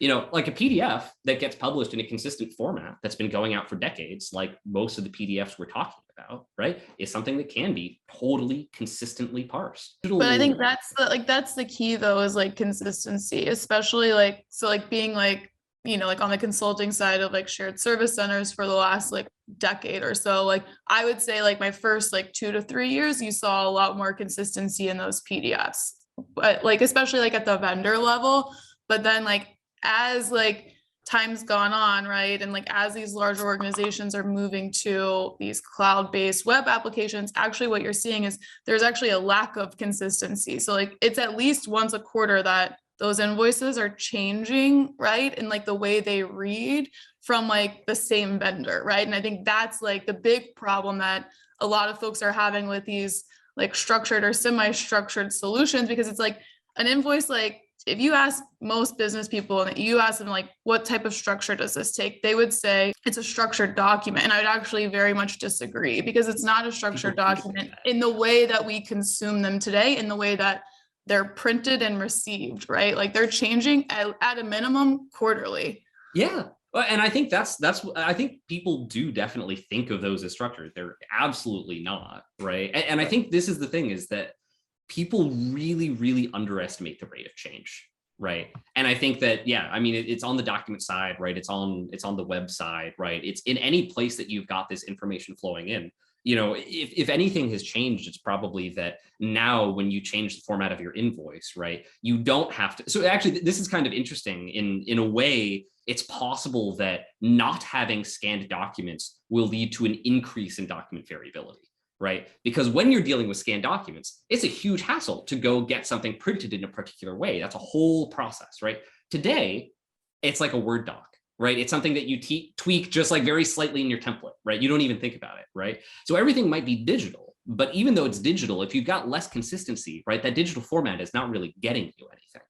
Like a PDF that gets published in a consistent format that's been going out for decades, like most of the PDFs we're talking about, right, is something that can be totally consistently parsed. But I think that's the key though, is like consistency, especially being like on the consulting side of like shared service centers for the last like decade or so. Like I would say like my first like 2 to 3 years, you saw a lot more consistency in those PDFs, but like especially like at the vendor level. But then like as like time's gone on, right, and like as these larger organizations are moving to these cloud-based web applications, actually what you're seeing is there's actually a lack of consistency. So like it's at least once a quarter that those invoices are changing, right, and like the way they read from like the same vendor, right? And I think that's like the big problem that a lot of folks are having with these like structured or semi-structured solutions, because it's like an invoice, like if you ask most business people and you ask them like, what type of structure does this take? They would say it's a structured document. And I would actually very much disagree, because it's not a structured document in the way that we consume them today, in the way that they're printed and received, right? Like they're changing at a minimum quarterly. Yeah. And I think I think people do definitely think of those as structured. They're absolutely not, right? And I think this is the thing, is that people really, really underestimate the rate of change, right? And I think that, yeah, I mean, it's on the document side, right? It's on the web side, right? It's in any place that you've got this information flowing in. If anything has changed, it's probably that now when you change the format of your invoice, right, you don't have to. So actually, this is kind of interesting. In a way, it's possible that not having scanned documents will lead to an increase in document variability, right? Because when you're dealing with scanned documents, it's a huge hassle to go get something printed in a particular way. That's a whole process, right? Today, it's like a Word doc, right? It's something that you tweak just like very slightly in your template, right? You don't even think about it, right? So everything might be digital, but even though it's digital, if you've got less consistency, right, that digital format is not really getting you anything,